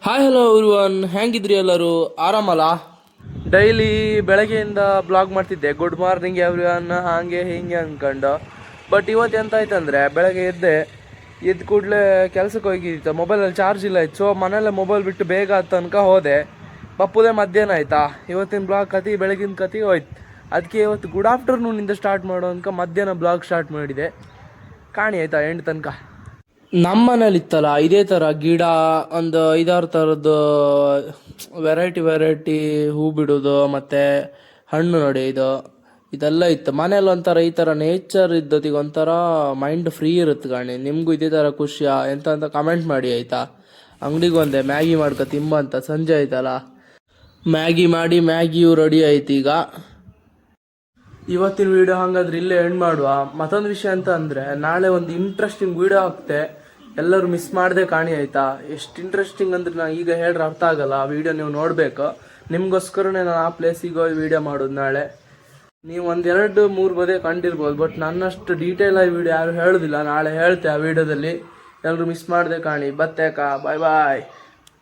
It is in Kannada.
ಹಾಯ್ ಹಲೋ ಎವ್ರಿವನ್, ಹೆಂಗಿದ್ರಿ ಎಲ್ಲರೂ? ಆರಾಮಲ್ಲ? ಡೈಲಿ ಬೆಳಗ್ಗೆಯಿಂದ ಬ್ಲಾಗ್ ಮಾಡ್ತಿದ್ದೆ, ಗುಡ್ ಮಾರ್ನಿಂಗ್ ಎವ್ರಿವನ್ ಹಾಗೆ ಹಿಂಗೆ ಅಂದ್ಕೊಂಡು. ಬಟ್ ಇವತ್ತು ಎಂತ ಆಯ್ತಂದರೆ, ಬೆಳಗ್ಗೆ ಎದ್ದು ಕೂಡಲೇ ಕೆಲಸಕ್ಕೆ ಹೋಗಿತ್ತು, ಮೊಬೈಲಲ್ಲಿ ಚಾರ್ಜ್ ಇಲ್ಲ ಇತ್ತು. ಸೊ ಮನೇಲೆ ಮೊಬೈಲ್ ಬಿಟ್ಟು ಬೇಗ ತನಕ ಹೋದೆ. ಬಪ್ಪುದೇ ಮಧ್ಯಾಹ್ನ ಆಯಿತಾ. ಇವತ್ತಿನ ಬ್ಲಾಗ್ ಕತೆ ಬೆಳಗಿನ ಕತೆ ಹೋಯ್ತು. ಅದಕ್ಕೆ ಇವತ್ತು ಗುಡ್ ಆಫ್ಟರ್ನೂನಿಂದ ಸ್ಟಾರ್ಟ್ ಮಾಡೋ ಅನ್ಕ ಮಧ್ಯಾಹ್ನ ಬ್ಲಾಗ್ ಸ್ಟಾರ್ಟ್ ಮಾಡಿದೆ. ಕಾಣಿ ಆಯಿತಾ ಎಂಟು ತನಕ. ನಮ್ಮ ಮನೇಲಿ ಇತ್ತಲ್ಲ ಇದೇ ಥರ ಗಿಡ, ಒಂದು 5-6 ಥರದ್ದು ವೆರೈಟಿ ಹೂ ಬಿಡೋದು ಮತ್ತು ಹಣ್ಣು ನಡೆಯೋದು ಇದೆಲ್ಲ ಇತ್ತು ಮನೇಲಿ. ಒಂಥರ ಈ ಥರ ನೇಚರ್ ಇದ್ದತಿಗೆ ಒಂಥರ ಮೈಂಡ್ ಫ್ರೀ ಇರುತ್ತೆ ಕಾಣಿ. ನಿಮಗೂ ಇದೇ ಥರ ಖುಷಿಯಾ ಎಂತ ಅಂತ ಕಮೆಂಟ್ ಮಾಡಿ ಆಯಿತಾ. ಅಂಗಡಿಗೆ ಒಂದೆ ಮ್ಯಾಗಿ ಮಾಡ್ಕೊ ತಿಂಬ ಅಂತ. ಸಂಜೆ ಆಯ್ತಲ್ಲ, ಮ್ಯಾಗಿ ಮಾಡಿ ಮ್ಯಾಗಿಯು ರೆಡಿ ಆಯ್ತು. ಈಗ ಇವತ್ತಿನ ವಿಡಿಯೋ ಹಾಗಾದ್ರೆ ಇಲ್ಲೇ ಎಂಡ್ ಮಾಡುವ. ಮತ್ತೊಂದು ವಿಷಯ ಅಂತ ಅಂದರೆ, ನಾಳೆ ಒಂದು ಇಂಟ್ರೆಸ್ಟಿಂಗ್ ವಿಡಿಯೋ ಹಾಕ್ತೆ, ಎಲ್ಲರೂ ಮಿಸ್ ಮಾಡದೆ ಕಾಣಿ ಆಯಿತಾ. ಎಷ್ಟು ಇಂಟ್ರೆಸ್ಟಿಂಗ್ ಅಂದ್ರೆ ನಾನು ಈಗ ಹೇಳ್ರೆ ಅರ್ಥ ಆಗಲ್ಲ. ಆ ವಿಡಿಯೋ ನೀವು ನೋಡಬೇಕು. ನಿಮಗೋಸ್ಕರನೇ ನಾನು ಆ ಪ್ಲೇಸಿಗೆ ಹೋಗಿ ವಿಡಿಯೋ ಮಾಡೋದು ನಾಳೆ. ನೀವು 1-2-3 ಬದೇ ಕಂಡಿರ್ಬೋದು, ಬಟ್ ನನ್ನಷ್ಟು ಡೀಟೇಲ್ ಆಗಿ ವಿಡಿಯೋ ಯಾರು ಹೇಳೋದಿಲ್ಲ. ನಾಳೆ ಹೇಳ್ತೆ ಆ ವಿಡಿಯೋದಲ್ಲಿ. ಎಲ್ಲರೂ ಮಿಸ್ ಮಾಡದೆ ಕಾಣಿ. ಬತ್ತೇಕಾ, ಬಾಯ್ ಬಾಯ್.